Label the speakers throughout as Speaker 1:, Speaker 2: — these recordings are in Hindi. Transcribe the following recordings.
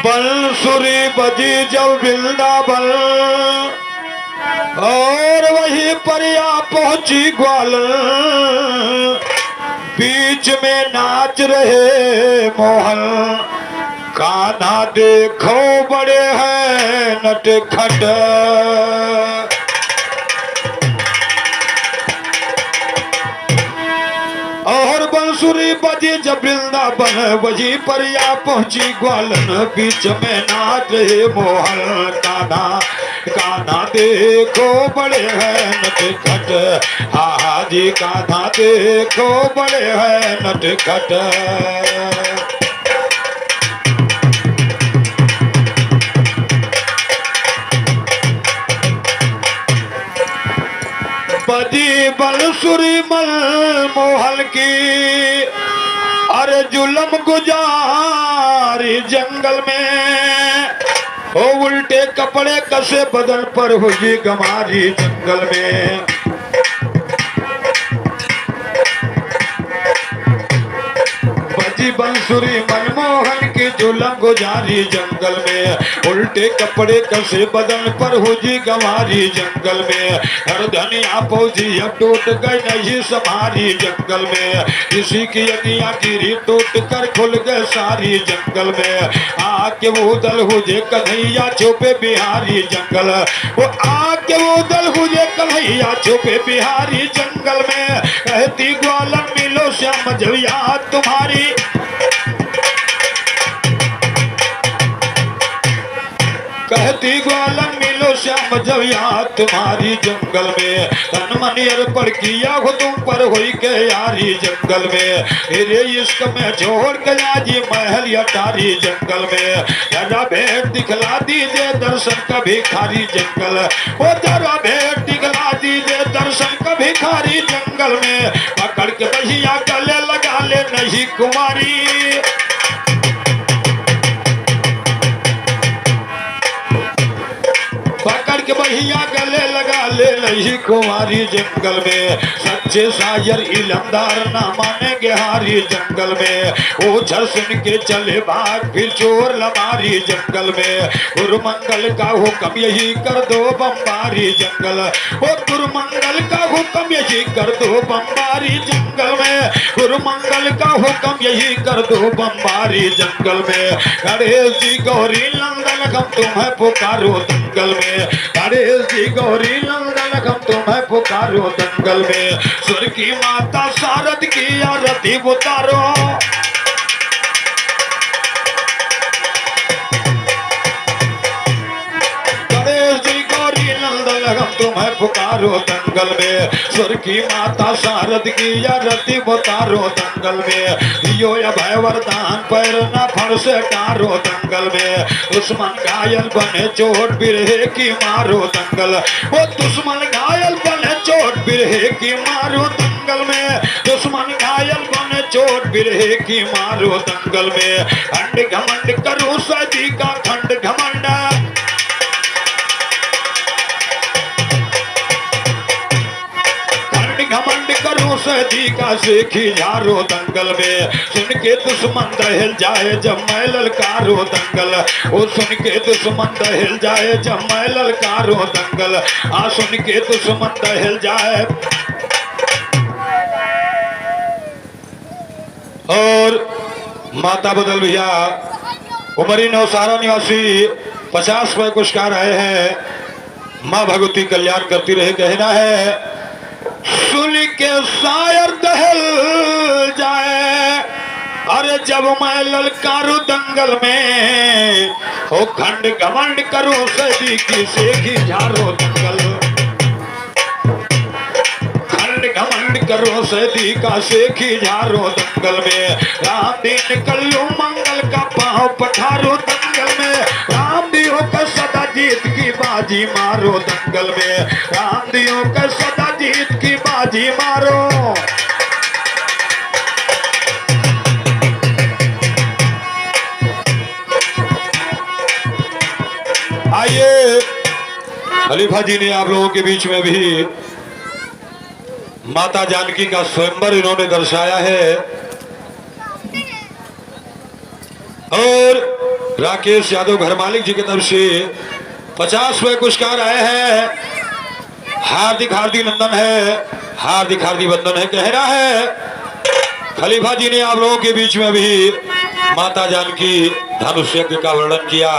Speaker 1: बंसुरी बजी जब वृंदावन और वहीं पर या पहुंची ग्वालन, बीच में नाच रहे मोहन। कान्हा देखो बड़े हैं नटखट, और बंसुरी बजी जब वृंदावन, वहीं पर या पहुंची ग्वालन, बीच में नाच रहे मोहन। कान्हा कान्हा देखो बड़े हैं नटखट, हा जी कान्हा देखो बड़े हैं नटखट। बजी बंसुरी मल मोहन की, अरे जुलम गुजारी जंगल में, ओ उल्टे कपड़े कसे बदन पर हुई गमारी जंगल में। बजी बंसुरी मनमोहन की जुलम गुजारी जंगल में, उल्टे कपड़े कसे बदन पर हुई गमारी जंगल में। हर धनिया पौधी अब टूट गई नहीं समारी जंगल में, किसी की अगियां गिरी टूट कर खुल गए सारी जंगल में। आके वो दल हुए कन्हैया छुपे बिहारी जंगल, वो आके वो दल हुए कन्हैया छुपे बिहारी जंगल में। कहती ग्वालन मिलो श्याम जब याद तुम्हारी, कहती ग्वालन मिलो श्याम जब याद तुम्हारी जंगल में। तन मन अर्पण किया हो तुम पर हुई के यारी जंगल में, तेरे इश्क में छोड़ गया जी महल अटारी जंगल में। जरा भेंट दिखला दीजिए दर्शन का भिखारी जंगल, ओ जरा भेंट दिखला दीजिए दर्शन का भिखारी जंगल में। पकड़ के बहिया गले लगा ले नहीं कुमारी, पकड़ के बहिया गले लगा ले नहीं कुमारी जंगल में। सच्चे शायर इलमदार ना मानेंगे हारी जंगल में, ओ झरसन के चले भाग फिर चोर लमारी जंगल में। गुरुमंगल का हुक्म यही कर दो बम्बारी जंगल, ओ गुरुमंगल का हुक्म यही कर दो बम्बारी जंगल में। गुरुमंगल का हुक्म यही कर दो बम्बारी जंगल में। गणेश जी गौरी नंदन हम तुम्हें पुकारो दंगल में, गणेश जी गौरी नंदन हम तुम्हें पुकारो दंगल में। स्वर की माता शारद की आरती उतारो, गणेश जी गौरी नंदन हम तुम्हें पुकारो दंगल में। स्वर की माता शारद की आरती उतारो दंगल में। यो अभय वरदान पैर न फड़ से टारो दंगल में। दुश्मन घायल बने चोट बिरहे की मारो दंगल, वो दुश्मन घायल बने चोट बिरहे की मारो दंगल में। दुश्मन घायल बने चोट बिरहे की मारो दंगल में। खंड घमंड करो सदी का खंड घमंड, घमंड करो सदी का सेखी झारो दंगल में। सुन के दुश्मन दहल जाए जब मैं ललकारो दंगल, ओ सुन के दुश्मन दहल जाए जब मैं ललकारो दंगल, आ सुन के दुश्मन दहल जाए। और माता बदल भैया उमरी नौसारा निवासी 50 रुपए पुरस्कार आए हैं। माँ भगवती कल्याण करती रहे कहना है। सुन के शायर दहल जाए, अरे जब मैं ललकारू दंगल में, हो खंड घमंड करो सदी की सेखी झारो दंगल, खंड घमंड करो सदी का सेखी झारो दंगल में। राम दिन कल्लू मंगल का पाँव पठारो दंगल में। राम दियो का सदा जीत की बाजी मारो दंगल में। राम दियो का सदा जीत की बाजी मारो। आइए खलीफा जी ने आप लोगों के बीच में भी माता जानकी का स्वयंवर इन्होंने दर्शाया है। और राकेश यादव घर मालिक जी की तरफ से 50 पुरस्कार आए हैं। हार्दिक हार्दिक नंदन है, हार्दिक हार्दिक वंदन है, कहना है। खलीफा जी ने आप लोगों के बीच में भी माता जानकी धनुष यज्ञ का वर्णन किया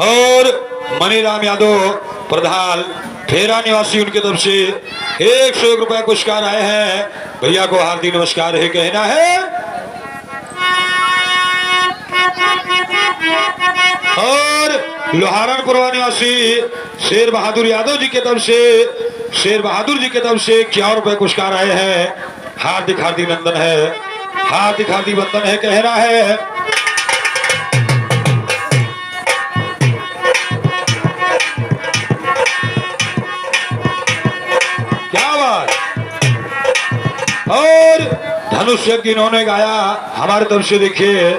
Speaker 1: और मनीराम यादव प्रधान फेरा निवासी उनकी तरफ से 101 रुपए पुरस्कार आए हैं। भैया को हार्दिक नमस्कार है, कहना है। और लोहारनपुर निवासी शेर बहादुर यादव जी की तरफ से, शेर बहादुर जी की तरफ से 51 रुपए पुरस्कार आए हैं। हार्दिक हार्दिक नंदन है, हार्दिक हार्दिक वंदन है, कहना है। क्या बात। और धनुष यज्ञ इन्होंने गाया हमारे तरफ से, देखिए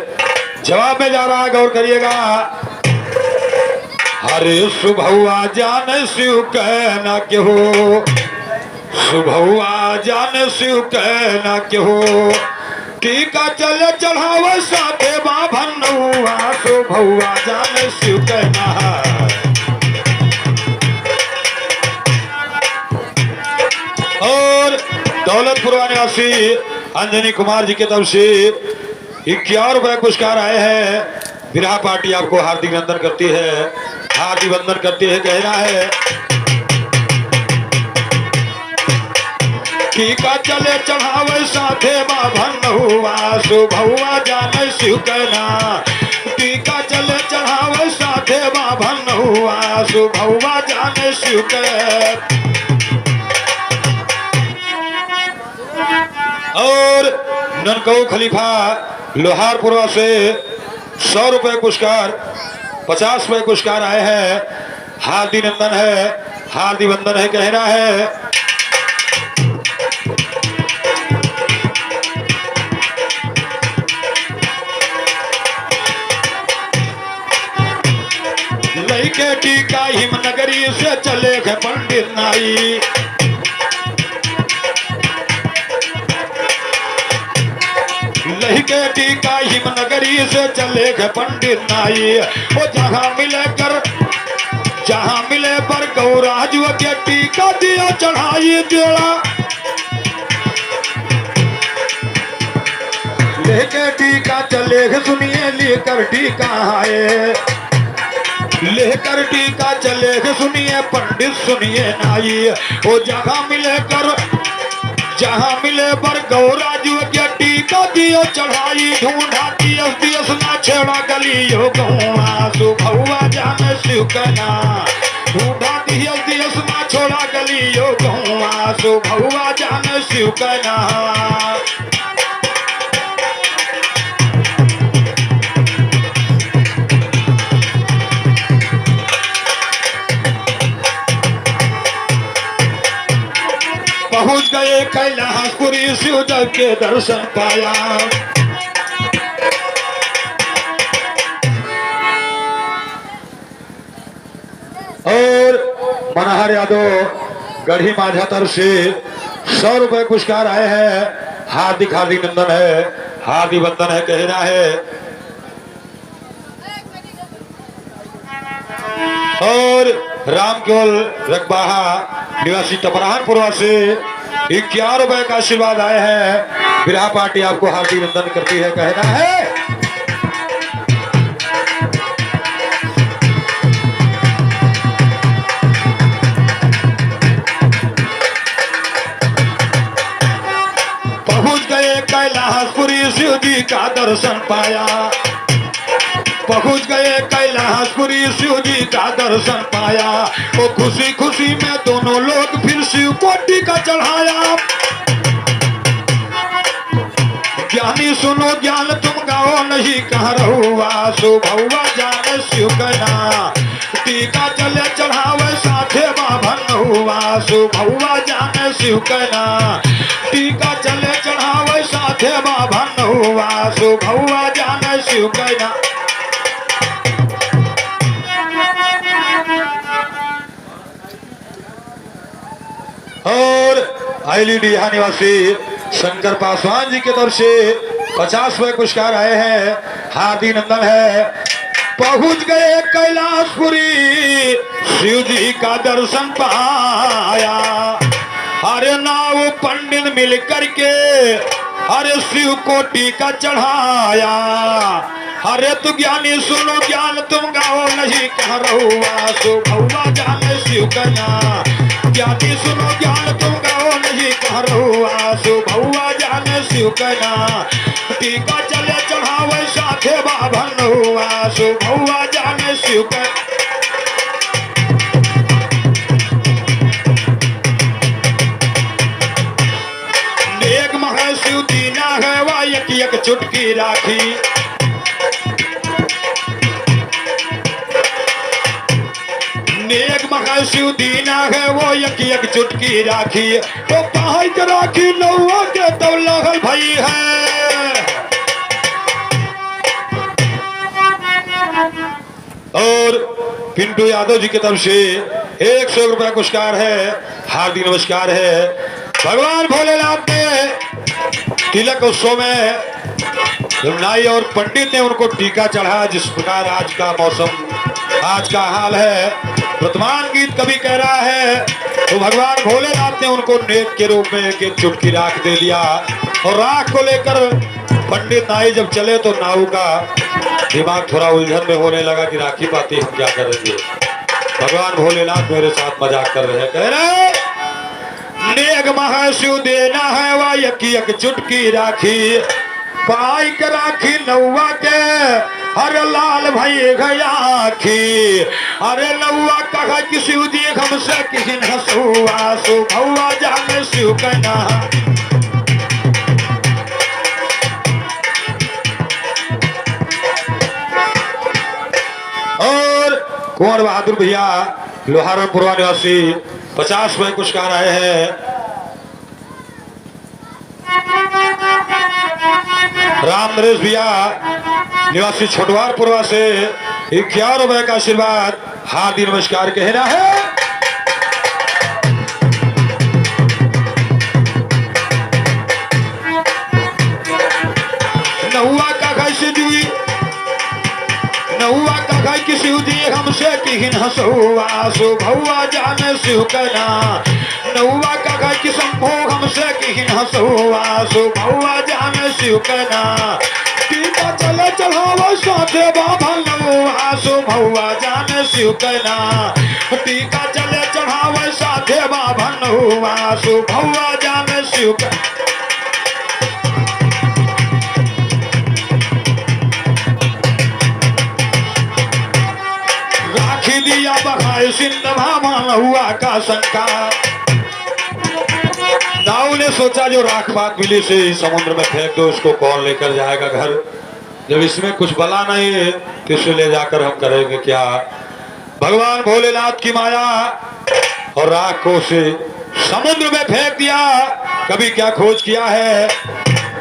Speaker 1: जवाब में जा रहा है, गौर करिएगा। हरे सुभौआ जान शिव कहना के हो, सुभौआ जान शिव कहना के हो, टीका चले चढ़ाव साथे बाभन हुआ, सुभौआ जान शिव कहना। और दौलतपुर निवासी अंजनी कुमार जी की तरफ से 51 रुपए पुरस्कार आए हैं। विरहा पार्टी आपको हार्दिक नंदन करती है, हार्दिक वंदन करती है, कहना है। टीका चले चढ़ावे साथे बाभन हुआ, सुभौआ जान शिव कहना, टीका चले चढ़ावे साथे बाभन हुआ, सुभौआ जान शिव कह। और ननकऊ खलीफा लोहारपुर से 100 रुपए पुरस्कार, 50 रुपए पुरस्कार आए हैं। हार्दिक नंदन है, हार्दिक वंदन है, कहना है। लइके टीका हिमनगरी से चले गए पंडित नाई, लइके टीका हिमनगरी से चले गए पंडित नाई। वो जहाँ मिले कर, जहाँ मिले पर गौराज के टीका दिया चढ़ाई देड़ा, लेके टीका चले गए, सुनिए लेकर टीका आए, लेकर टीका चले गए, सुनिए पंडित सुनिए नाई। वो जहाँ मिले कर, जहाँ मिले पर गौराज के टीका दियो चढ़ाई, ढूंढा दियस ना छेड़ा गलियो गौआ, सुभौआ जान शिव कहना, ढूंढा दियस ना छोड़ा गलियो गौआ, सुभौआ जान शिव कहना। पहुंच गए कैलाशपुरी शिव जब के दर्शन पाया, और मनहर यादव गढ़ी माझा तरफ से 100 रुपए पुरस्कार आए हैं। हार्दिक हार्दिक नंदन है, हार्दिक वंदन है, कहना है। और राम केवल रकबाहा निवासी टपराहनपुर से 51 रुपए का आशीर्वाद आए हैं। विरहा पार्टी आपको हार्दिक नंदन करती है, कहना है। पहुंच गए कैलाशपुरी शिव जी का दर्शन पाया, पहुंच गए कैलाशपुरी शिव जी का दर्शन पाया। वो खुशी खुशी में दोनों लोग फिर शिव को टीका चढ़ाया। ज्ञानी सुनो ज्ञान तुम गाओ नहीं कहाँ रहुआ, सुभौआ जान शिव कहना, टीका चले चढ़ावे साथे बाभन हुआ, सुभौआ जान शिव कहना, टीका चले चढ़ावे साथे बाभन हुआ, सुभौआ जान शिव कहना। और आईलीडी निवासी शंकर पासवान जी की तरफ से 50वें पुरस्कार आए हैं, हार्दिक नंदन है। पहुंच गए कैलाशपुरी, शिव जी का दर्शन पाया। हरे नाव पंडित मिल करके हरे शिव को टीका चढ़ाया। हरे तू ज्ञानी सुनो ज्ञान तुम गाओ नहीं कह रहुआ, सो भौवा जाने शिव कना। ज्ञानी सुनो ज्ञान तुम गाओ नहीं कह रहुआ, सो भौवा जाने शिव कना। टीका चले चढ़ावे साथे बाभन हुआ, सो भौवा जाने शिव कना। नेक मह शिव दीना है वा एक चुटकी राखी। नेक महा शिव दीना है वो एक चुटकी राखी। तो पहाड़ के राखी नौवा के तब लगल भई है। और पिंटू यादव जी की तरफ से 100 रुपया पुरस्कार है, हार्दिक नमस्कार है। भगवान भोलेनाथ ने तिलक उत्सव में नाई और पंडित ने उनको टीका चढ़ा। जिस प्रकार आज का मौसम, आज का हाल है, वर्तमान गीत कवि कह रहा है, तो भगवान भोलेनाथ ने उनको नेक के रूप में एक चुटकी राख दे दिया। और राख को लेकर पंडित नाई जब चले तो नाऊ का दिमाग थोड़ा उलझन में होने लगा कि राखी पाती हम क्या करेंगे। भगवान भोलेनाथ मेरे साथ मजाक कर रहे हैं, कह रहे नेक महाशिव देना है वा एक चुटकी राखी। पाई के राखी नौवा के हरे लाल भाई गयाखी। अरे नौवा कहा कि शिव जी हमसे किसी हंसुआ, सो भौवा जाने शिव कना। और कुंवर बहादुर भैया लोहारपुर निवासी 50वें पुरस्कार आए हैं। राम नरेश भैया निवासी छोटवारपुरवा से 51 रुपए का आशीर्वाद, हार्दिक नमस्कार कहना है। नहुआ का कैसे दी नहुआ का खाई कि शिव जी हमसे किहिन हंसुआ, सो भौवा जाने शिव कना। नहुआ का खाई कि शंभो हमसे किहिन हंसुआ, सो भौवा जाने शिव कना। टीका चले चढ़ावा साथे बाबा नहुआ, सो भौवा जाने शिव कना। टीका चले चढ़ावा साथे बाबा नहुआ, सो भौवा जाने शिव कना। दिया बहाय सिंधवा हुआ का शंका। नाव ने सोचा जो राख बात मिली से समुद्र में फेंक दो, उसको कौन लेकर जाएगा घर। जब इसमें कुछ बला नहीं है तो इसे ले जाकर हम करेंगे क्या। भगवान भोलेनाथ की माया और राख को उसे समुद्र में फेंक दिया। कभी क्या खोज किया है,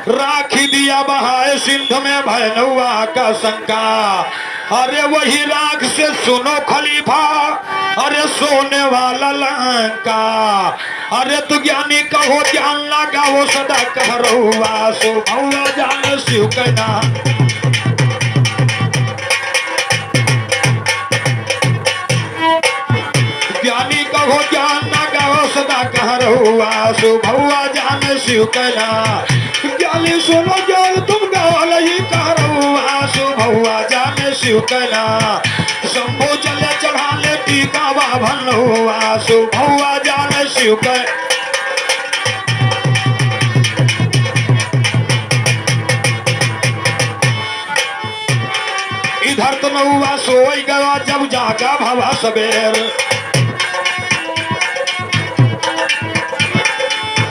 Speaker 1: राखी दिया बहाय सिंध में भय नौवा का शंका। अरे वही राख से सुनो खलीफा, अरे सोने वाला लंका। अरे तू ज्ञानी कहो ज्ञान लगा वो सदा कह रहुआ, सो भौवा जाने शिव कना। ज्ञानी कहो ज्ञान लगा वो सदा कह रहुआ, सो भौवा जाने शिव कना। ज्ञानी सुनो ज्ञान तुम गाल ही कह रहुआ, सो भौवा जाने शिव कना। शंभू चले चढ़ाने टीका बाभन हुआ, सो भौवा जाने शिव कना। इधर तो नौवा सोई गया जब जागा भवा सबेर।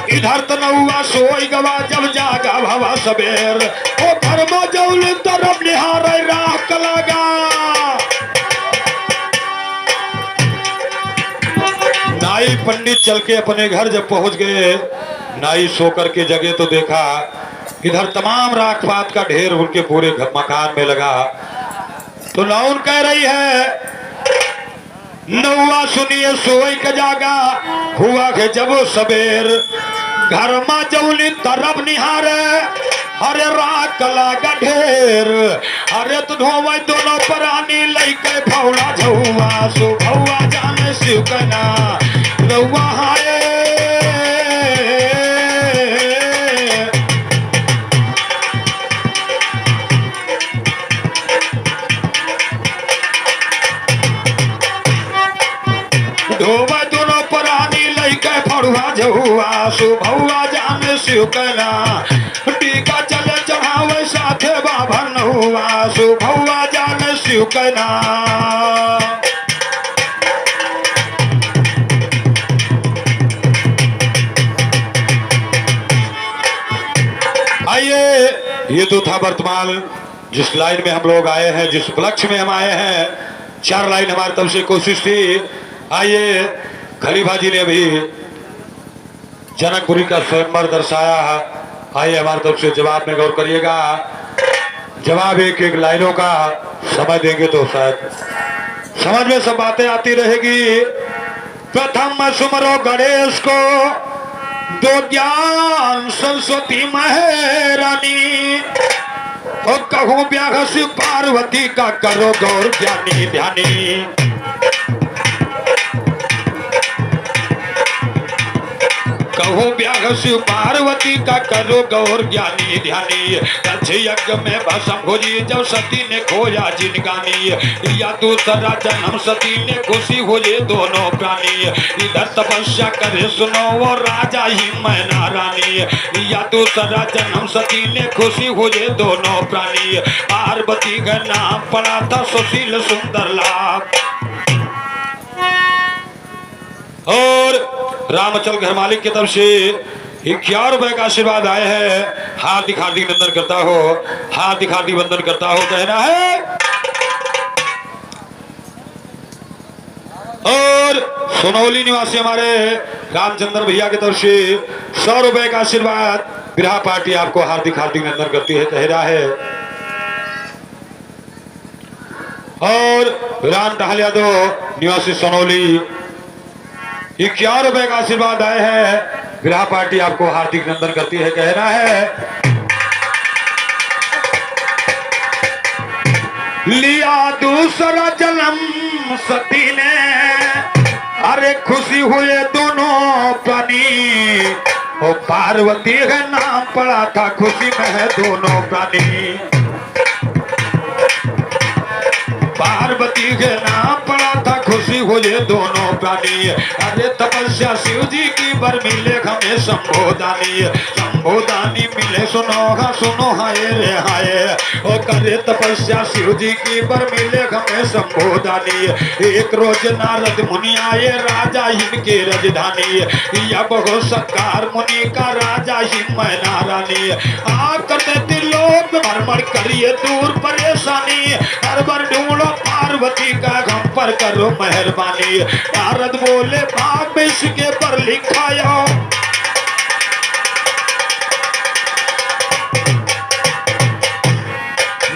Speaker 1: इधर तो नौवा सोई गवा जब जागा भवा सबेर। ओ धर्मा जौल तरफ निहार राख लगा। नाई पंडित चल के अपने घर जब पहुंच गए, नाई सो करके जगे तो देखा इधर तमाम राख पात का ढेर उनके पूरे मकान में लगा। तो नाउन कह रही है नौवा सुनिए सोई का जागा हुआ के जब सबेर। घर में जौली तरफ निहारे हरे राख कला का ढेर। अरे तो धोवे दोनों प्राणी लइके भौला झौआ सो भौआ जाने शिव कना रउआ हाय। धोवा दोनों प्राणी लइके भौला झौआ सो भौआ जाने शिव कना टीका चले चढ़ावे साथे बाबा नहुआ सो भौआ जाने शिव कना। आइए, ये तो था वर्तमान जिस लाइन में हम लोग आए हैं, जिस उपलक्ष्य में हम आए हैं। 4 लाइन हमारी तरफ से कोशिश थी। आइए, खलीफा जी ने भी जनकपुरी का स्वयंवर दर्शाया। आइए हमारी तरफ से जवाब में गौर करिएगा। जवाब एक एक लाइनों का समय देंगे तो शायद समझ में सब बातें आती रहेगी। प्रथम सुमरो गणेश को, दो ज्ञान सरस्वती महारानी, और कहो ब्याह शिव पार्वती का करो गौर ज्ञानी ध्यानी। कहो ब्याह शिव पार्वती का करो गौर ज्ञानी ध्यानी। दक्ष यज्ञ में भस्म खोजी जब सती ने खोया जिनगानी, या दूसरा जन्म सती ने खुशी हो ये दोनों प्राणी। इधर तपस्या करे सुनो वो राजा ही मैना रानी, या दूसरा जन्म सती ने खुशी हो ये दोनों प्राणी। पार्वती का नाम पड़ा था सुशील सुंदर लाभ। और रामचल घर मालिक की तरफ से 51 रुपए का आशीर्वाद आए हैं। हार्दिक हार्दिक वंदन करता हो, हार्दिक हार्दिक वंदन करता हो कहना है। और सोनौली निवासी हमारे रामचंद्र भैया की तरफ से 100 रुपए का आशीर्वाद। विराह पार्टी आपको हार्दिक हार्दिक वंदन करती है कह रहा है। और राम टहल यादव निवासी सोनौली 51 रुपए का आशीर्वाद आए हैं। विराह पार्टी आपको हार्दिक वंदन करती है कहना है। लिया दूसरा जन्म सती ने, अरे खुशी हुए दोनों प्राणी। ओ पार्वती का नाम पड़ा था खुशी में है दोनों प्राणी। पार्वती के नाम पड़ा था खुशी हो ये दोनों प्राणी। अरे तपस्या शिव जी की बर मिले हमें संबोधानी। संबोधानी मिले सुनो हा सुनो हाय रे हाय। ओ करे तपस्या शिव जी की बर मिले हमें संबोधानी। एक रोज नारद मुनि आए राजा हिम की राजधानी। या बहु सत्कार मुनि का राजा हिम मैना रानी। आप करते त्रिलोक में भ्रमण करिए दूर परेशानी। हर बार ढूंढो पार्वती का हम पर करो मेहरबानी। नारद बोले भाग में इसके पर लिखायो।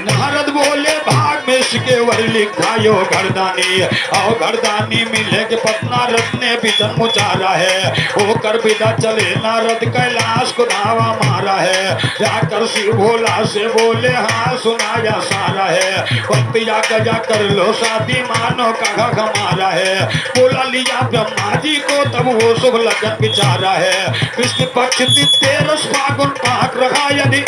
Speaker 1: नारद बोले भाग में इसके वर लिखायो घरदानी। और घरदानी मिले के पटना रथ ने भी जन्म उचारा है। वो कर विदा चले नारद कैलाश को धावा मारा है। जाकर शिव भोला से बोले हाँ सुनाया सारा है। भक्तिया गजा कर लो शादी मानो का हमारा है। बोला लिया ब्रह्मा जी को तब वो शुभ लगन बिचारा है। कृष्ण पक्ष तेरस फागुन पाक रहा यदि।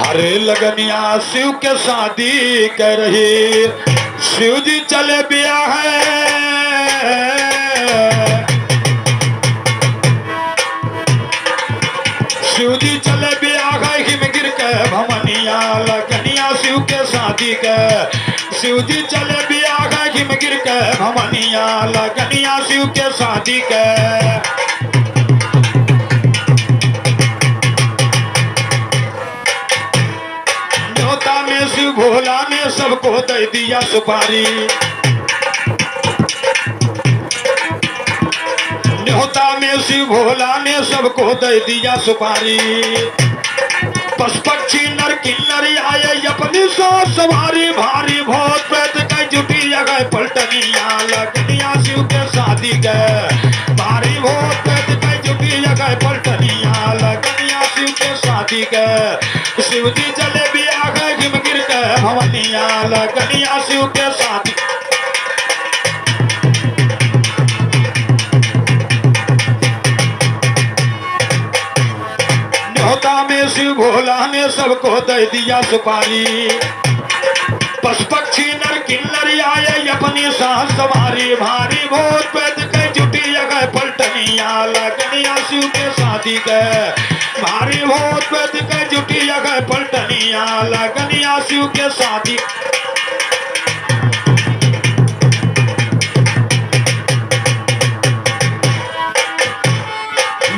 Speaker 1: अरे लगनिया शिव के शादी कर रही। शिव जी चले बिया है। शिव जी चले बिया है हिम गिर के भमनिया। लगनिया शिव के शादी के। शिव जी चले बिया है हिम गिर के भमनिया। लगनिया शिव के शादी के। शिव भोला ने सबको दे दिया सुपारी। न्योता में शिव भोला ने सबको दे दिया सुपारी। पशु पक्षी नर किन्नर आए अपनी सो सवारी भारी भो। शिव जी चले बिया गए घिम गिर के भवनिया लगनिया शिव के साथ न्योता में शिव भोला ने सबको दे दिया सुपारी पशु पक्षी नर किन्नर आए अपनी सास सवारी भारी भूत पेद के जुटी जगह पलटनिया लगनिया शिव के शादी के भारी भूत पेद के जुटी जगह पलटनिया लगनिया शिव के शादी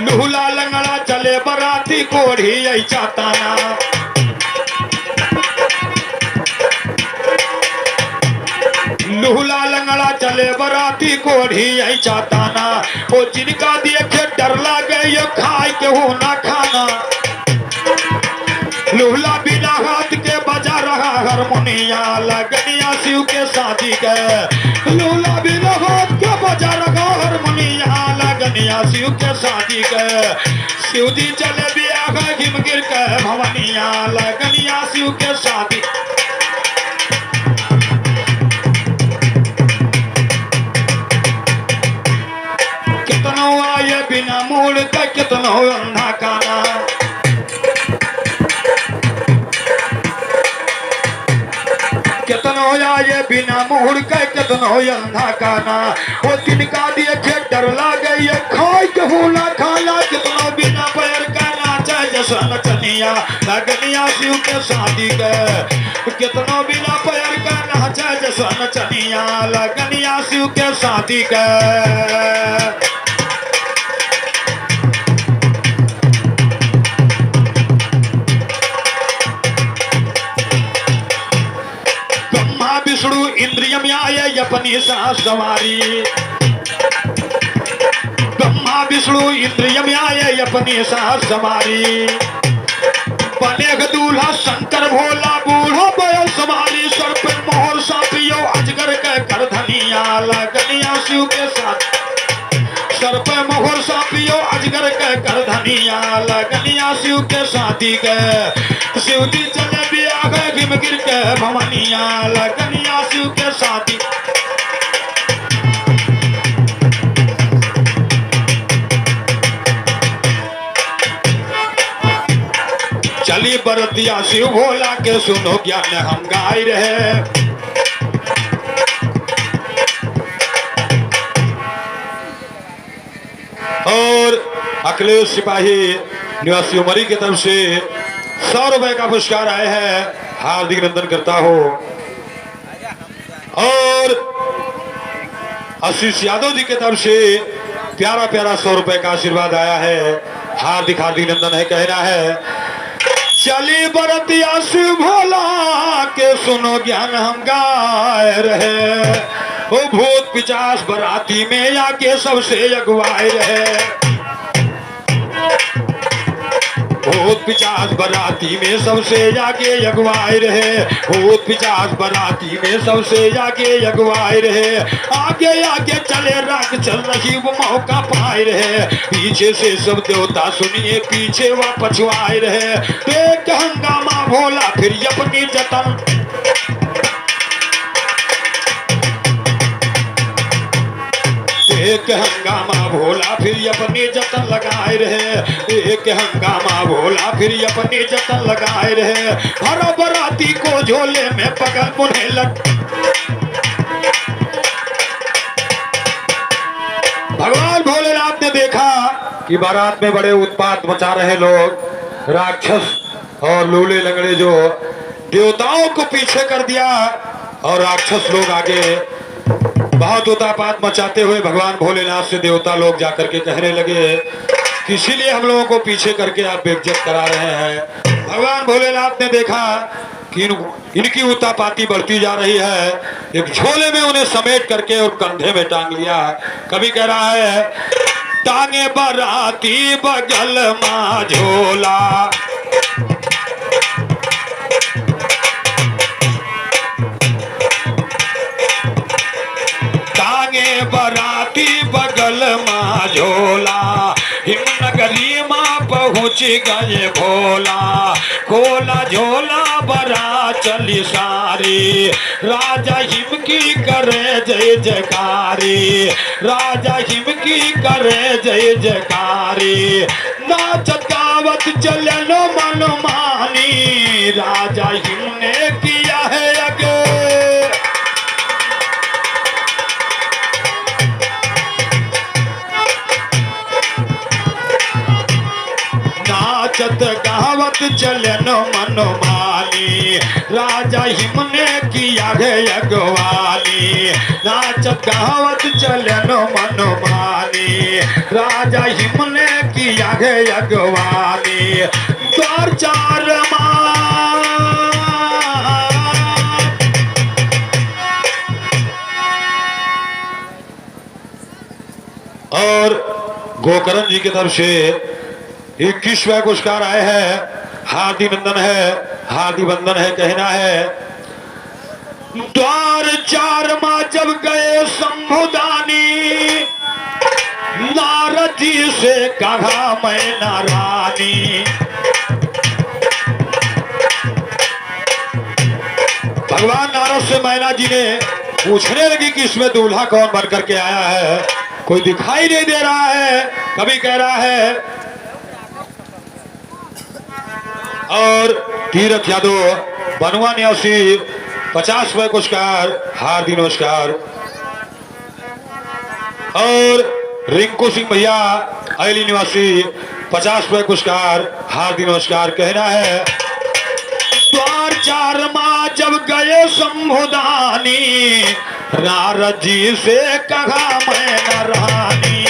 Speaker 1: लूला लंगड़ा चले बराती कोढ़ी ऐसा ताना लूला लंगड़ा चले बराती कोढ़ी ऐसा ताना वो जिनका देखे डर लगे ये खाए के हो ना खाना लूला बिना हाथ के बजा रहा हारमोनिया लगनिया शिव के शादी के लूला बिना हाथ के बजा रहा हारमोनिया लगनिया शिव के शादी के शिव जी चले बिया गए घिम गिर के भवनिया लगनिया शिव के शादी कितनो आए बिना मूल का कितनो अंधा काना कितनो आए बिना मूल का कितनो अंधा काना वो तिनका देखे डर लागे ये खाए के होला खाला कितनो बिना पैर का नाचा जसन चनिया लगनिया शिव के शादी के कितनो बिना पैर का नाचा जसन चनिया लगनिया शिव के शादी के विष्णु इंद्रिय में आए अपनी सास सवारी ब्रह्मा विष्णु इंद्रिय में आए अपनी सास सवारी बने दूल्हा शंकर भोला बूढ़ो बयो सवारी सर पे मोहर सापियो अजगर के कर धनिया लगनिया शिव के साथ सर पे मोहर सापियो अजगर के कर धनिया लगनिया शिव के शादी के शिव जी चले बिया गए घिम गिर के भवनिया लगनिया शिव के शादी चली बरतिया शिव भोला के सुनो ज्ञान हम गाय रहे और अखिलेश सिपाही निवासी उमरी की तरफ से 100 रुपए का पुरस्कार आए हैं हार्दिक अभिनंदन करता हूं और आशीष यादव जी की तरफ से प्यारा प्यारा 100 रुपए का आशीर्वाद आया है हार्दिक हार्दिक अभिनंदन है कहना है चली बरतिया शिव भोला के सुनो ज्ञान हम गाय रहे वो भूत पिचास बराती में आके सबसे अगवाए रहे भूत पिचास बराती में सबसे आगे अगवाए रहे भूत पिचास बराती में सबसे आगे अगवाए रहे आगे आगे चले राग चल रही वो मौका पाए रहे पीछे से सब देवता सुनिए पीछे वह पछुआए रहे देख हंगामा भोला फिर अपनी जतन एक हंगामा भोला फिर अपने जतन लगाए रहे एक हंगामा भोला फिर अपने जतन लगाए रहे हर बराती को झोले में पकड़ मुन्हे लग भगवान भोलेनाथ ने देखा कि बारात में बड़े उत्पात मचा रहे लोग राक्षस और लूले लंगड़े जो देवताओं को पीछे कर दिया और राक्षस लोग आगे बहुत उत्पात मचाते हुए भगवान भोलेनाथ से देवता लोग जाकर के कहने लगे कि इसीलिए हम लोगों को पीछे करके आप बेइज्जत करा रहे हैं भगवान भोलेनाथ ने देखा कि इनकी उत्पाती बढ़ती जा रही है एक झोले में उन्हें समेट करके और कंधे में टांग लिया कभी कह रहा है टांगे बराती बगल मां झोला बराती बगल मां झोला हिमनगरी मां पहुंच पहुंच गए भोला, खोला झोला बरा चली सारी, राजा हिम की करे जय जयकारी, राजा हिम की करे जय जयकारी, नाचत गावत चलन मन मानी, राजा हिम ने किया है अगे। नाचत गावत चलन मन मानी, राजा हिम ने किया है अगवानी, नाचत गावत चलन मन मानी, राजा हिम ने किया है अगवानी, द्वार चार और गोकर्ण जी की तरफ से 21वें पुरस्कार आए हैं। हार्दिक नंदन है, हार्दिक वंदन है, कहना है द्वार चार माँ जब गए शंभुदानी, नारद जी से कहा मैं नारानी, भगवान नारद से मैना जी ने पूछने लगी कि इसमें दूल्हा कौन बन करके आया है, कोई दिखाई नहीं दे रहा है। कभी कह रहा है और तीरथ यादव बनुआ निवासी 50वें पुरस्कार, हार्दिक नमस्कार। और रिंकू सिंह भैया अली निवासी 50वें पुरस्कार, हार्दिक नमस्कार। कहना है द्वार चार माँ जब गए शंभुदानी, नारद जी से कहा मैं नारानी,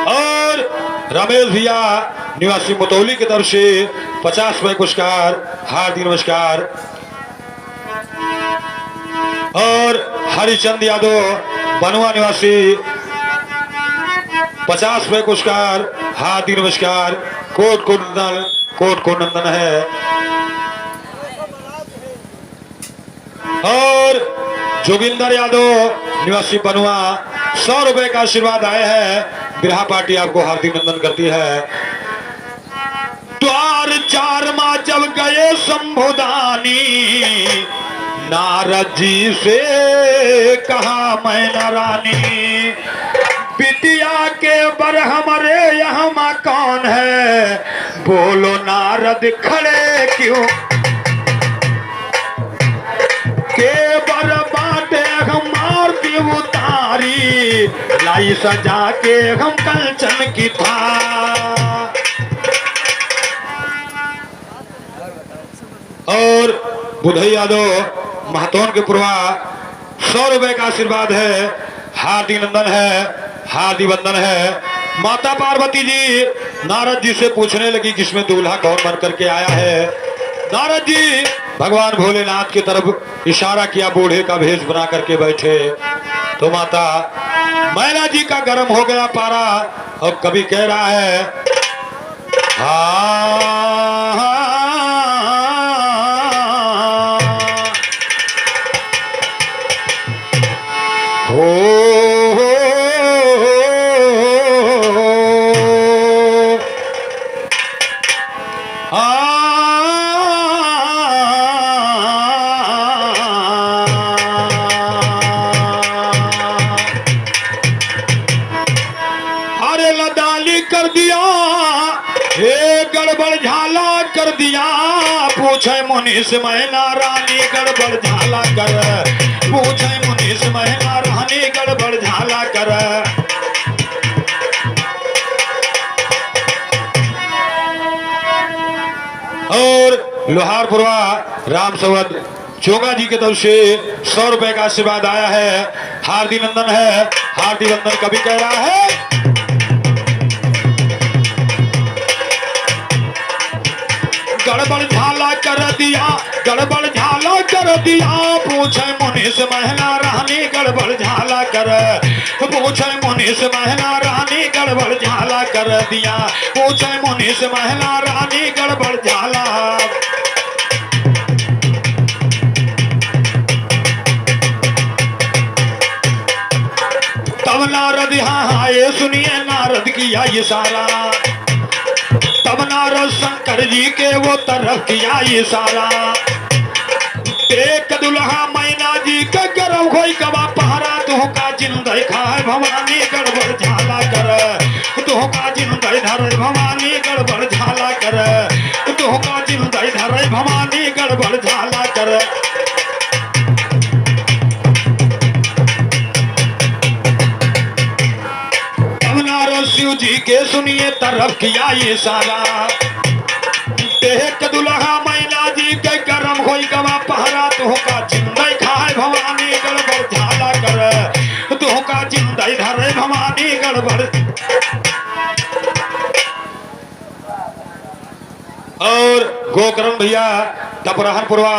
Speaker 1: और रमेश भैया निवासी मुतौली की तरफ से 50वें पुरस्कार, हार्दिक नमस्कार। और हरिचंद यादव बनुआ निवासी 50वें पुरस्कार, हार्दिक नमस्कार। कोट को नंदन है। और जोगिंदर यादव निवासी बनुआ 100 रुपए का आशीर्वाद आए हैं। बिरहा पार्टी आपको हार्दिक नंदन करती है। द्वार चार माँ जब गए शंभुदानी, नारद जी से कहा मैं नारानी, बिटिया के बर हमारे यहाँ माँ कौन है, बोलो नारद खड़े क्यों, के बर बाटे हम आरती उतारी, लाई सजा के हम कंचन की था। और बुधई यादव महतौन के पुरवा 100 रुपए का आशीर्वाद है। हार्दिक नंदन है, हार्दिक वंदन है। माता पार्वती जी नारद जी से पूछने लगी कि इसमें दूल्हा कौन बन करके आया है। नारद जी भगवान भोलेनाथ की तरफ इशारा किया, बूढ़े का भेष बना करके बैठे। तो माता मैना जी का गर्म हो गया पारा और कभी कह रहा है अरे लदाली कर दिया, हे गड़बड़ झाला कर दिया, पूछे मुनीस मैना रानी गड़बड़ झाला कर, पूछे मुनीस मैना रानी गड़बड़ झाला कर। और लोहारपुरवा राम सवद चोगा जी की तरफ से 100 रुपए का आशीर्वाद आया है। हार्दिक नंदन है, हार्दिक वंदन। कभी कह रहा है गड़बड़ झाला कर दिया, गड़बड़ झाला कर दिया, पूछे मुनीस महना रानी गड़बड़ झाला कर, पूछे मुनीस महना रानी गड़बड़ झाला कर दिया, पूछे मुनीस महना रानी गड़बड़ झाला। जी हाँ ये सुनिए नारद किया इशारा, तब नारद शंकर जी के वो तरफ किया इशारा। एक दुल्हा मैना जी का गरम होई कबा पहरा, तुहका जिंदा खाए भवानी गड़बड़ झाला कर, तुहका जिंदा धरे भवानी गड़बड़ झाला कर, तुहका जिंदा धरे भवानी गड़बड़ झाला कर। तब नारद शिव जी के सुनिए तरफ किया इशारा, एक दुल्हा मैना जी के गरम होई गवा पहरा, तुहका जिंदा खाए भवानी गड़बड़ झाला कर, तुहका जिंदा धरे भवानी गड़बड़। और गोकर्ण भैया तपरहनपुरवा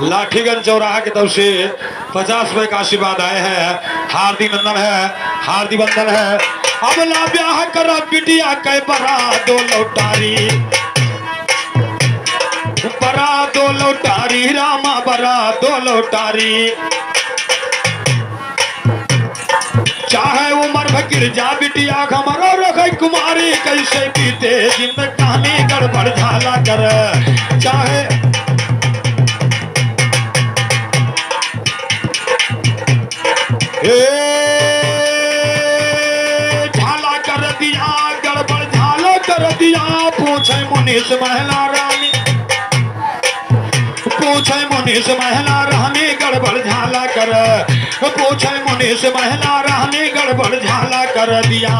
Speaker 1: लाठीगंज चौराहा की तरफ से 50 रुपए का आशीर्वाद आए हैं। हार्दिक नंदन है, हार्दिक बंधन है। अब ला ब्याह कर बिटिया कै बरा दो लौटारी, बरा दो लौटारी रामा बरा दो लौटारी। चाहे उम्र भगिर जा बिटिया हमारा रखे कुमारी, कैसे बीते जिंदगानी गड़बड़ झाला कर। चाहे झाला कर दिया गड़बड़ झाला कर दिया, पूछे मुनीष महिला रानी, पूछे मुनीष महिला रहनी गड़बड़ झाला कर, पूछे मुनीष महिला रहनी गड़बड़ झाला कर दिया।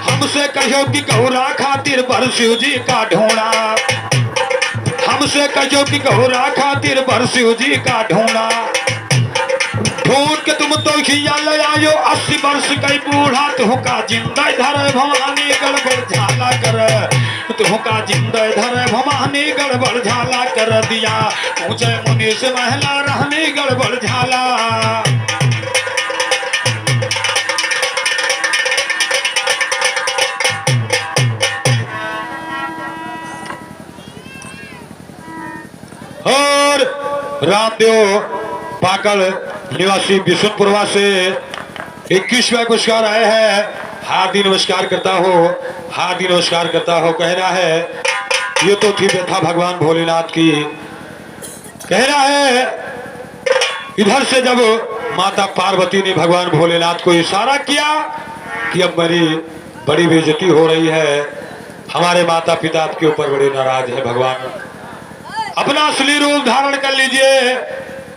Speaker 1: हमसे कहो कि गौरा खातिर बरसिव जी का ढूंढा, हमसे कहो कि गौरा खातिर बरसिव जी का ढूंढा। ढूंढ के तुम तो खिया ले आयो 80 वर्ष कई बूढ़ा, तुहका जिंदा धरे भवानी गड़बड़ झाला कर, तुहका जिंदा धरे भवानी गड़बड़ झाला कर दिया। पूछे मुनीष महिला रहनी गड़बड़ झाला। और रामदेव पाकड़ निवासी बिशुनपुरवा से 21वां पुरस्कार आए हैं। हार्दिक नमस्कार करता हो, हार्दिक नमस्कार करता हो। कहना है ये तो थी व्यथा भगवान भोलेनाथ की। कहना है इधर से जब माता पार्वती ने भगवान भोलेनाथ को इशारा किया कि अब मेरी बड़ी बेइज्जती हो रही है, हमारे माता पिता आपके ऊपर बड़े नाराज है, भगवान अपना असली रूप धारण कर लीजिए।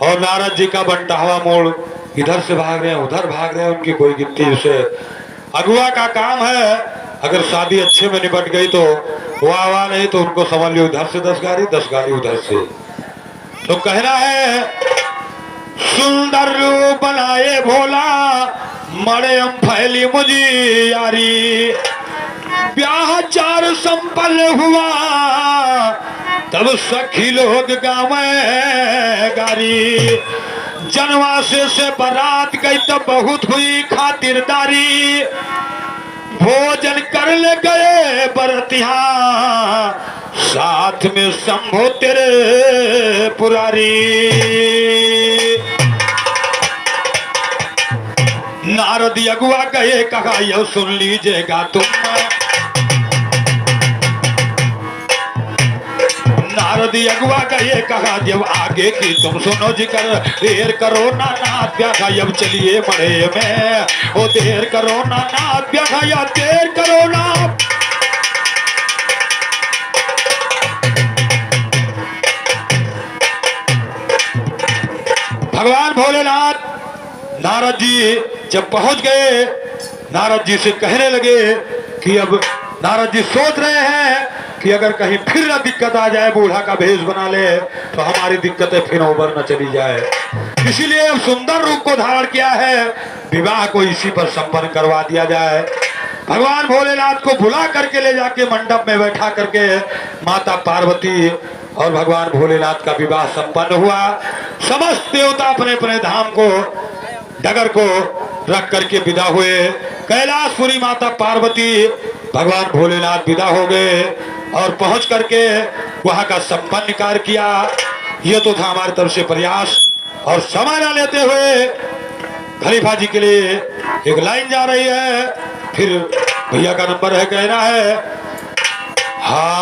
Speaker 1: और नारद जी का बंटावा मोड़, इधर से भाग रहे हैं उधर भाग रहे हैं, उनकी कोई गिनती उसे अगुआ का काम है। अगर शादी अच्छे में निपट गई तो वाह वाह, नहीं तो उनको समझ लो इधर से 10 गाली उधर से। तो कहना है सुंदर रूप बनाए भोला, मरे हम फैली मुझी यारी। ब्याह 4 संपन्न हुआ, तब सखी लोग गावे गारी। जनवासे से बारात गई तो बहुत हुई खातिरदारी, भोजन कर ले गए बरतिया, साथ में शंभो तेरे पुरारी। नारद अगुआ गए कहा यह सुन लीजिएगा तुम, नारद अगुआ गए कहा जब आगे की तुम सुनो जिक्र, देर करो ना नाथ ब्याह अब चलिए मरे में, ओ देर करो ना नाथ ब्याह या देर करो ना। भगवान भोलेनाथ नारद जी जब पहुंच गए, नारद जी से कहने लगे कि अब नारद जी सोच रहे हैं कि अगर कहीं फिर ना दिक्कत आ जाए, बूढ़ा का भेष बना ले तो हमारी दिक्कतें फिर ओवर न चली जाए, इसीलिए अब सुंदर रूप को धारण किया है, विवाह को इसी पर संपन्न करवा दिया जाए। भगवान भोलेनाथ को बुला करके ले जाके मंडप में बैठा करके माता पार्वती और भगवान भोलेनाथ का विवाह संपन्न हुआ। समस्त देवता अपने अपने धाम को डगर को रख करके विदा हुए। कैलाशपुरी माता पार्वती भगवान भोलेनाथ विदा हो गए और पहुंच करके वहां का संपन्न कार्य किया। ये तो था हमारी तरफ से प्रयास। और समय न लेते हुए खलीफा जी के लिए एक लाइन जा रही है, फिर भैया का नंबर है, कहना है हाँ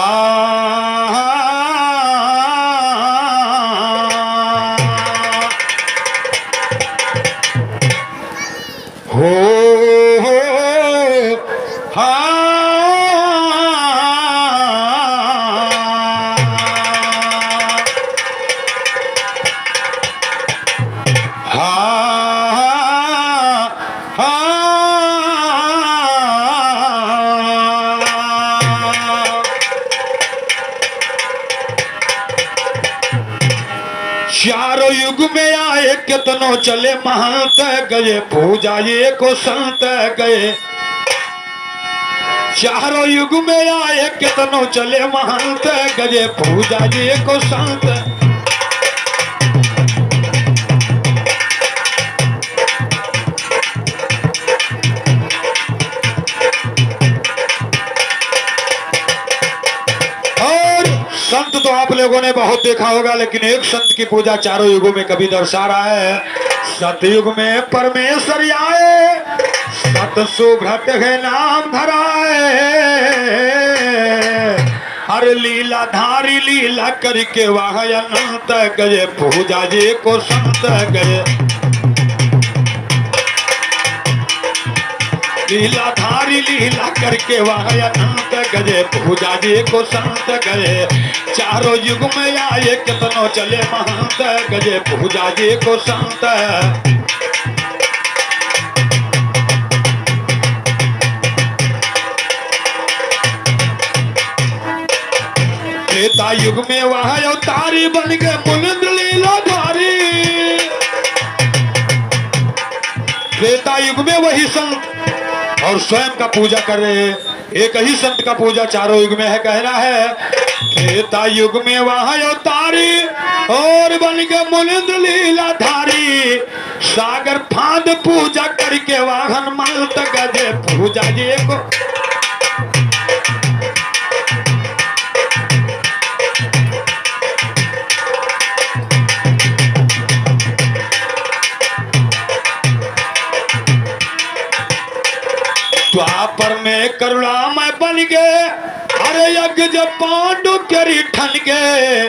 Speaker 1: हो चारों युग में आए कितनों चले महंत गए, पूजा ये को संत गए। चारों युग में आए कितनों चले महंत गए, पूजा ये को संत। संत तो आप लोगों ने बहुत देखा होगा, लेकिन एक संत की पूजा चारों युगों में कभी दर्शा रहा है। सतयुग में परमेश्वर आए, सत सुभ्रत है नाम धराए, हर लीला धारी लीला करके वह अनंत गए, पूजा जी को संत गए। लीला धारी लीला करके वह अनंत गए, पूजा जी को संत गए। चारों युग में आए कितनों चले महंत गए, पूजा जी को संत। त्रेता युग में वह अवतारी बन गए, मुनिंद्र लीला धारी। त्रेता युग में वही संत और स्वयं का पूजा कर रहे हैं। एक ही संत का पूजा चारों युग में है, कहना है त्रेता युग में वह अवतारी और बन के मुनिंद्र लीला धारी, सागर फांद पूजा करके वाहन मलत गजे, पूजा जी को। द्वापर में करुणामय बन गए, अरे यज्ञ जब पांडु करी ठन गए।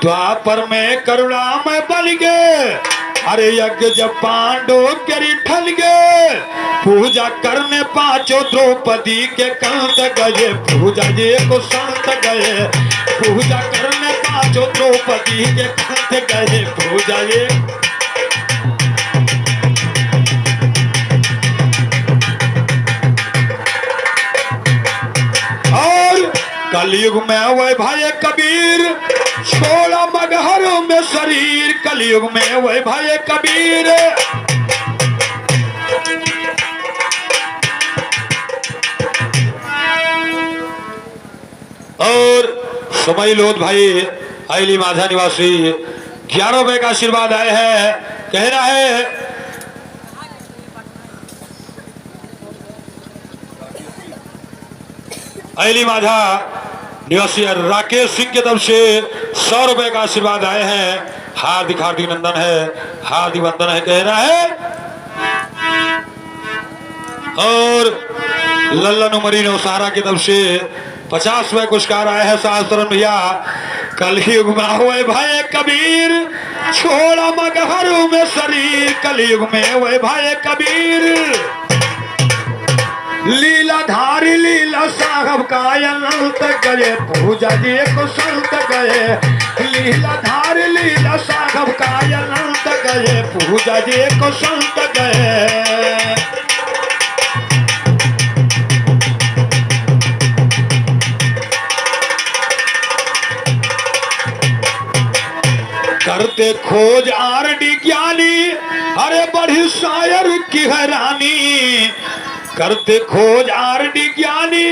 Speaker 1: द्वापर में करुणामय बन गए, अरे यज्ञ जब पांडु करी ठन गए। पूजा करने पांचों द्रौपदी के कंत गए, पूजा जी को संत गए। पूजा करने पांचों द्रौपदी के कंत गए, पूजा जी। कलयुग में वह भाई कबीर, छोड़ा मगहरों में शरीर। कलयुग में वह भाई कबीर, और समय लोध भाई आईली माझा निवासी 11 रुपए का आशीर्वाद आए हैं, कह रहा है आईली माझा निवासी राकेश सिंह की तरफ से 100 रुपए का आशीर्वाद आए हैं। हार्दिक हार्दिक नंदन है, हार्दिक वंदन है, कह रहा है। और लल्लन उमरी नौसहारा की तरफ से 50 रुपए पुरस्कार आए हैं सहस्त्रन भैया। कलयुग में हुए भाई कबीर, छोड़ा मगहरों में शरीर। कलयुग में हुए भाई कबीर, लीला धारी लीला साहब का अनंत गए, पूजा जी को संत गए। लीला धारी लीला साहब का अनंत गए, पूजा जी को संत गए। करते खोज आरडी ज्ञानी, अरे बड़ी शायर की हैरानी। करते खोज आरडी ज्ञानी,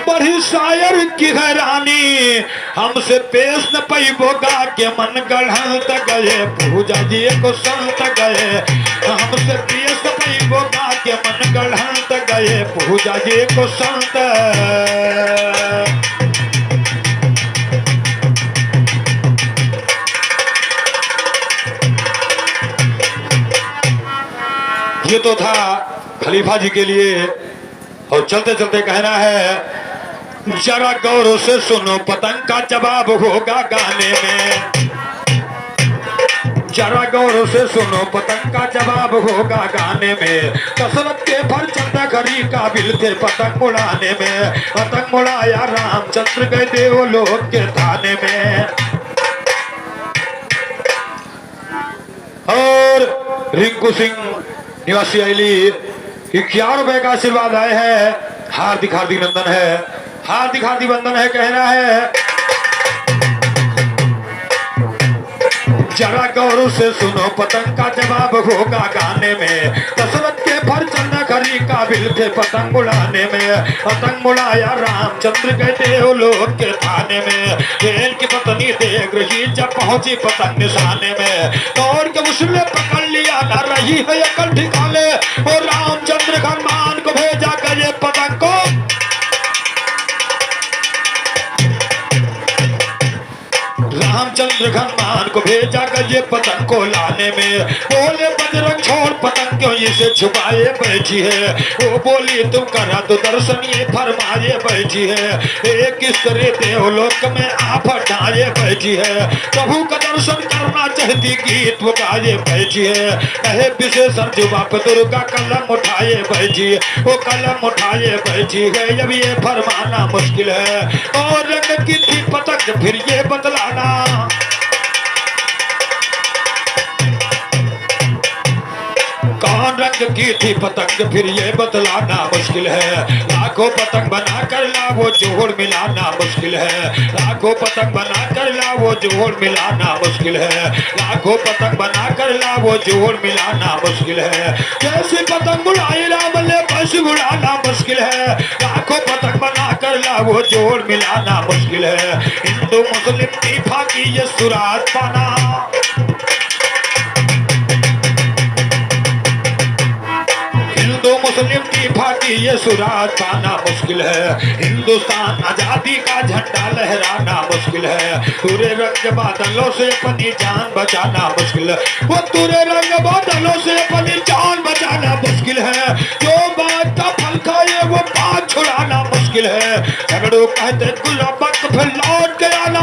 Speaker 1: बड़ी शायर की हैरानी। हमसे पेश न पैबो गा के मन गढ़ंत गए, पूजा जी को संत गए। हमसे पेश न पैबो गा के मन गढ़ंत गए, पूजा जी को संत। ये तो था खलीफा जी के लिए। और चलते चलते कहना है, जरा गौर से सुनो पतंग का जवाब होगा गाने में। जरा गौर से सुनो पतंग का जवाब होगा गाने में। दशरथ के भर चंदा घड़ी काबिल थे पतंग उड़ाने में। पतंग उड़ाया रामचंद्र गए देवलोक के थाने में। और रिंकू सिंह निवासी अली 11 रुपए का आशीर्वाद आए हैं। हार्दिक हार्दिक नंदन है, हार्दिक हार्दिक वंदन है। कहना है, जरा गौर से सुनो पतंग का जवाब होगा गाने में। दशरथ के भर चंदा घड़ी काबिल थे पतंग उड़ाने में। पतंग उड़ाया रामचंद्र गए देवलोक के थाने में। खेल की पत्नी देख रही जब पहुंची पतंग निशाने में। दौड़ के मुसले पकड़ लिया न रही है अकल ठिकाने। और रामचंद्र हनुमान को भेजा गए पतंग को। रामचंद्र हनुमान को भेजा गए पतंग को लाने में। बोले बजरंग छोड़ पतंग क्यों इसे छुपाए बैठी है। वो बोली तुम करा तो दर्शन ये फरमाए बैठी है। एक स्त्री देवलोक में आप ढाए बैठी है। प्रभु का दर्शन करना चाहती गीत वो गाए बैठी है। कहे विशेषण जुबा पे दुर्गा कलम उठाए बैठी है। वो कलम उठाए बैठी है। अब ये फरमाना मुश्किल है। और रंग की थी पतंग फिर ये बदलाना। कौन रंग की थी पतंग फिर ये बदलाना मुश्किल है। लाखों पतंग बना कर ला वो जोड़ मिलाना मुश्किल है। लाखों पतंग बना कर ला वो जोड़ मिलाना मुश्किल है। लाखों पतंग बना कर ला वो जोड़ मिलाना मुश्किल है। जैसे पतंग उड़ाई राम ले बस उड़ाना मुश्किल है। लाखों पतंग बना कर ला वो जोड़ मिलाना मुश्किल है। हिंदू मुस्लिम की फाकी ये सुरात पाना। हिंदू मुस्लिम की फाकी ये सुराज पाना मुश्किल है। हिंदुस्तान आजादी का झंडा लहराना मुश्किल है। पूरे रंग बादलों से अपनी जान बचाना मुश्किल है। वो पूरे रंग बादलों से अपनी जान बचाना मुश्किल है। जो बात का फल खाए वो बात छुड़ाना मुश्किल है। झगड़ों कहते गुलाब फिर लौट के आना।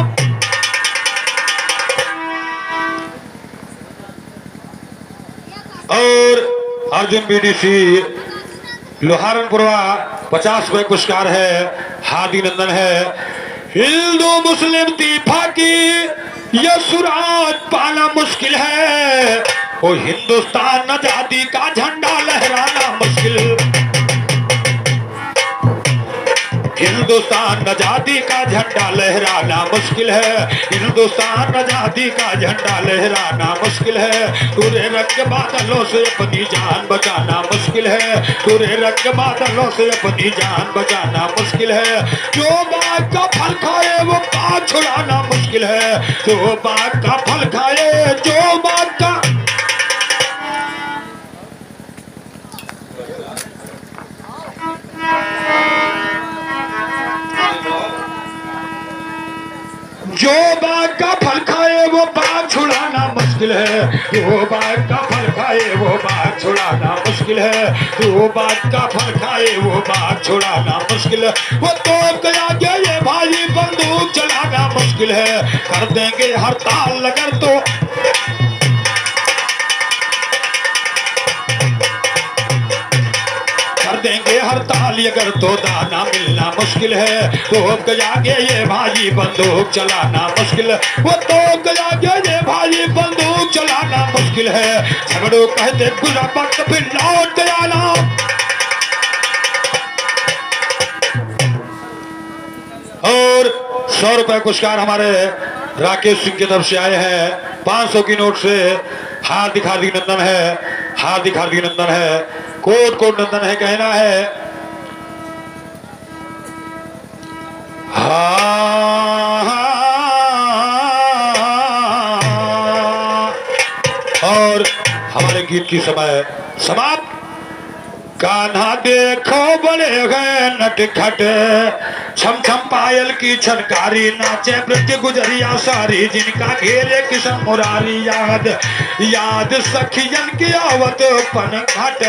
Speaker 1: और अर्जुन बीडीसी लोहारनपुरवा 50 रुपए पुरस्कार है। हार्दिक नंदन है। हिंदू मुस्लिम की फाकी ये सुराज पाना मुश्किल है। वो हिंदुस्तान आजादी का झंडा लहराना मुश्किल। हिंदुस्तान आजादी का झंडा लहराना मुश्किल है। हिंदुस्तान आजादी का झंडा लहराना मुश्किल है। पूरे रंग बादलों से अपनी जान बचाना मुश्किल है। पूरे रंग बादलों से अपनी जान बचाना मुश्किल है। जो बाग का फल खाए वो बाग छुड़ाना मुश्किल है। जो बाग का फल खाए जो बाग का जो बाग का फल खाए वो बाग छुड़ाना मुश्किल है। जो बाग का फल खाए वो बाग छुड़ाना मुश्किल है। जो बाग का फल खाए वो बाग छुड़ाना मुश्किल है। वो तोप के आगे ये भाई बंदूक चलाना मुश्किल है। कर देंगे हड़ताल अगर तो देंगे हड़ताल अगर तो दाना मिलना मुश्किल है। तोप के आगे ये भाई बंदूक चलाना मुश्किल है। वो तोप के आगे ये भाई बंदूक चलाना मुश्किल है। झगड़ों कहते बुरा वक्त फिर लौट के आना। और 100 रुपए पुरस्कार हमारे राकेश सिंह की तरफ से आए हैं 500 की नोट से। हार्दिक हार्दिक नंदन है। हार्दिक हार्दिक नंदन है। कोट कोट नंदन है। कहना है और हमारे गीत की समय समाप्त। कान्हा देखो बड़े गए नटखट, छम छम पायल की छनकारी, नाचे ब्रज गुजरिया सारी, जिनका घेरे किशन मुरारी, याद याद सखियन की आवत पन घट।